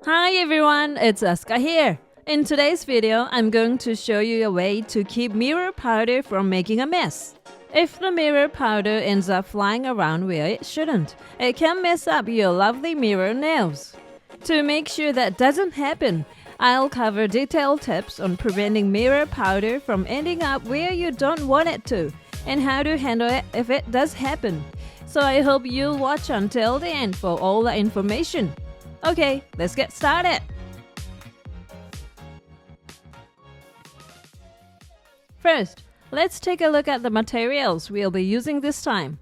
Hi everyone, it's ASKA here. In today's video, I'm going to show you a way to keep mirror powder from making a mess. If the mirror powder ends up flying around where it shouldn't, it can mess up your lovely mirror nails. To make sure that doesn't happen, I'll cover detailed tips on preventing mirror powder from ending up where you don't want it to, and how to handle it if it does happen. So I hope you'll watch until the end for all the information. Okay, let's get started. First, let's take a look at the materials we'll be using this time.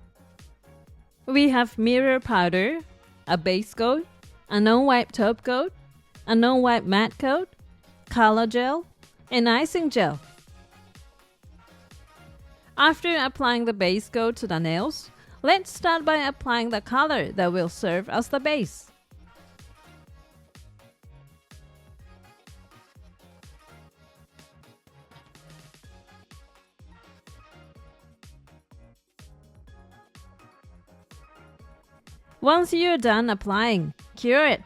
We have mirror powder, a base coat, a non-wipe top coat, a non-wipe matte coat, color gel, and icing gel. After applying the base coat to the nails, let's start by applying the color that will serve as the base. Once you're done applying, cure it.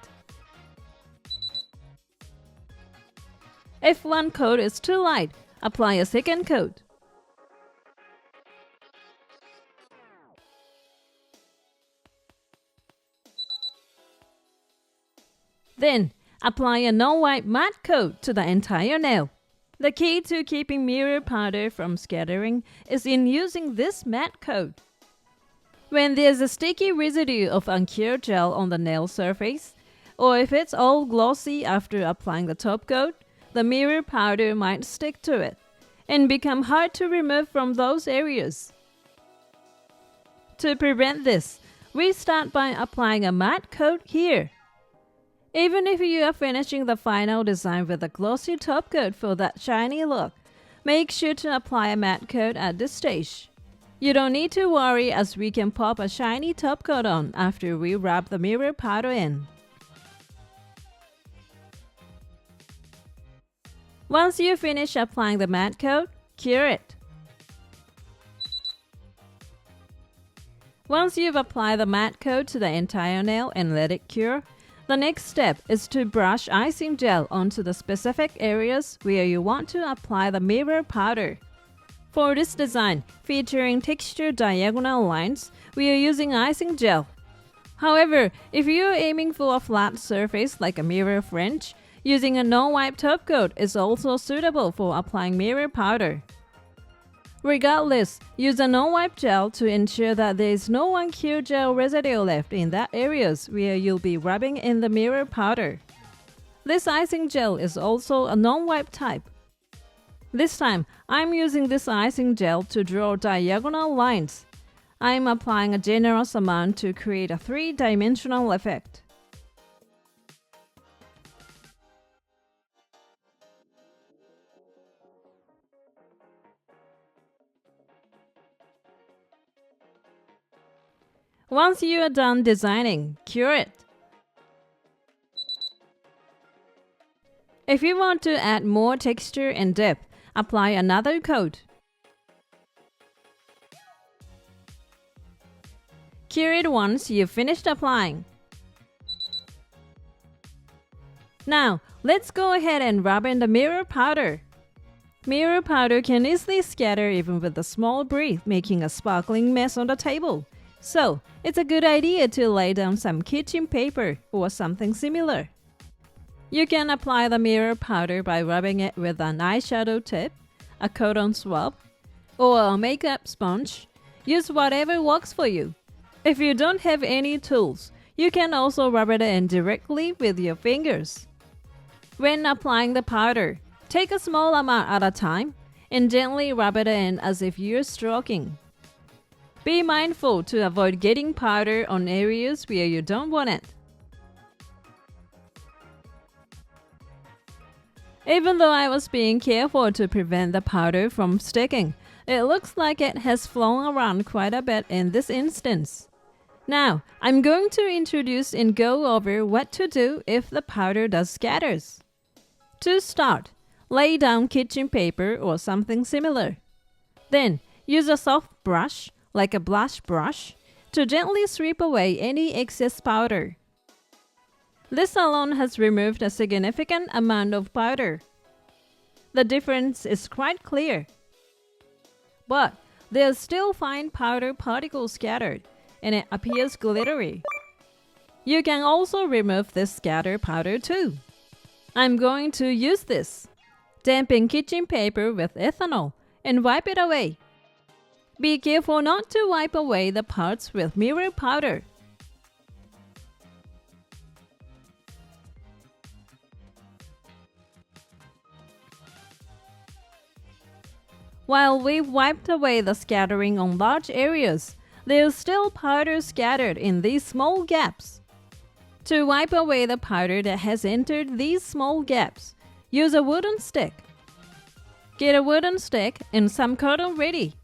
If one coat is too light, apply a second coat. Then, apply a non-wipe matte coat to the entire nail. The key to keeping mirror powder from scattering is in using this matte coat. When there's a sticky residue of uncured gel on the nail surface, or if it's all glossy after applying the top coat, the mirror powder might stick to it and become hard to remove from those areas. To prevent this, we start by applying a matte coat here. Even if you are finishing the final design with a glossy top coat for that shiny look, make sure to apply a matte coat at this stage. You don't need to worry, as we can pop a shiny top coat on after we rub the mirror powder in. Once you finish applying the matte coat, cure it. Once you've applied the matte coat to the entire nail and let it cure, the next step is to brush icing gel onto the specific areas where you want to apply the mirror powder. For this design, featuring textured diagonal lines, we are using icing gel. However, if you're aiming for a flat surface like a mirror fringe, using a non-wipe top coat is also suitable for applying mirror powder. Regardless, use a non-wipe gel to ensure that there is no uncured gel residue left in that areas where you'll be rubbing in the mirror powder. This icing gel is also a non-wipe type. This time, I'm using this icing gel to draw diagonal lines. I'm applying a generous amount to create a three-dimensional effect. Once you are done designing, cure it. If you want to add more texture and depth, apply another coat. Cure it once you've finished applying. Now, let's go ahead and rub in the mirror powder. Mirror powder can easily scatter even with a small breeze, making a sparkling mess on the table. So, it's a good idea to lay down some kitchen paper or something similar. You can apply the mirror powder by rubbing it with an eyeshadow tip, a cotton swab, or a makeup sponge. Use whatever works for you. If you don't have any tools, you can also rub it in directly with your fingers. When applying the powder, take a small amount at a time and gently rub it in as if you're stroking. Be mindful to avoid getting powder on areas where you don't want it. Even though I was being careful to prevent the powder from sticking, it looks like it has flown around quite a bit in this instance. Now, I'm going to introduce and go over what to do if the powder does scatters. To start, lay down kitchen paper or something similar. Then, use a soft brush, like a blush brush, to gently sweep away any excess powder. This alone has removed a significant amount of powder. The difference is quite clear. But there are still fine powder particles scattered, and it appears glittery. You can also remove this scattered powder too. I'm going to use this. Dampen kitchen paper with ethanol and wipe it away. Be careful not to wipe away the parts with mirror powder. While we've wiped away the scattering on large areas, there's still powder scattered in these small gaps. To wipe away the powder that has entered these small gaps, use a wooden stick. Get a wooden stick and some cotton ready.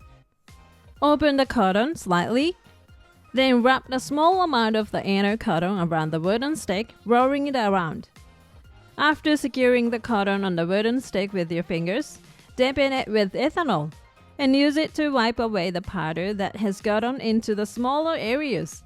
Open the cotton slightly, then wrap a small amount of the inner cotton around the wooden stick, rolling it around. After securing the cotton on the wooden stick with your fingers, dampen it with ethanol and use it to wipe away the powder that has gotten into the smaller areas.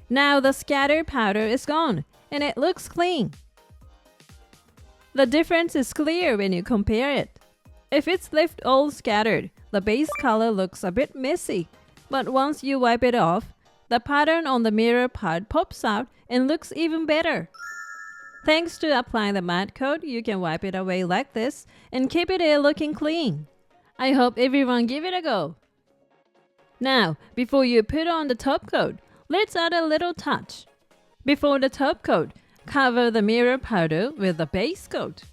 Now the scattered powder is gone and it looks clean. The difference is clear when you compare it. If it's left all scattered, the base color looks a bit messy, but once you wipe it off, the pattern on the mirror part pops out and looks even better. Thanks to applying the matte coat, you can wipe it away like this and keep it there looking clean. I hope everyone give it a go. Now, before you put on the top coat, let's add a little touch. Before the top coat, cover the mirror powder with the base coat.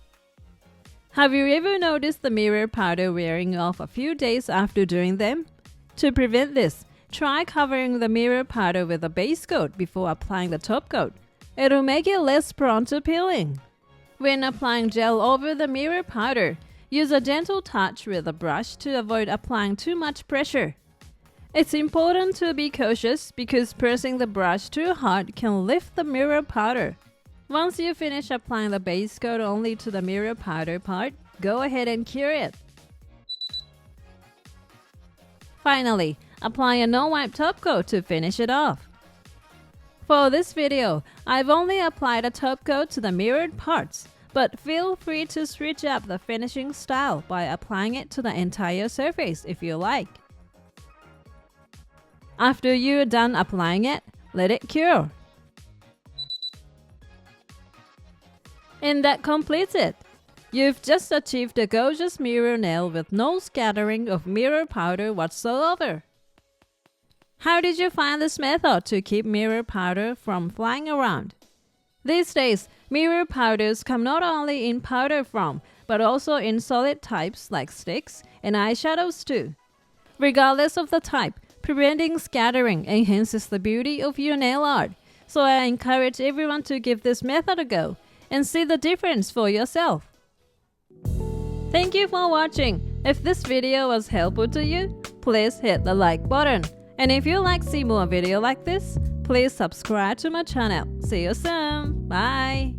Have you ever noticed the mirror powder wearing off a few days after doing them? To prevent this, try covering the mirror powder with a base coat before applying the top coat. It'll make it less prone to peeling. When applying gel over the mirror powder, use a gentle touch with a brush to avoid applying too much pressure. It's important to be cautious because pressing the brush too hard can lift the mirror powder. Once you finish applying the base coat only to the mirror powder part, go ahead and cure it. Finally, apply a no-wipe top coat to finish it off. For this video, I've only applied a top coat to the mirrored parts, but feel free to switch up the finishing style by applying it to the entire surface if you like. After you're done applying it, let it cure. And that completes it. You've just achieved a gorgeous mirror nail with no scattering of mirror powder whatsoever. How did you find this method to keep mirror powder from flying around? These days, mirror powders come not only in powder form, but also in solid types like sticks and eyeshadows too. Regardless of the type, preventing scattering enhances the beauty of your nail art, so I encourage everyone to give this method a go and see the difference for yourself. Thank you for watching. If this video was helpful to you, please hit the like button. And if you'd like to see more videos like this, please subscribe to my channel. See you soon. Bye.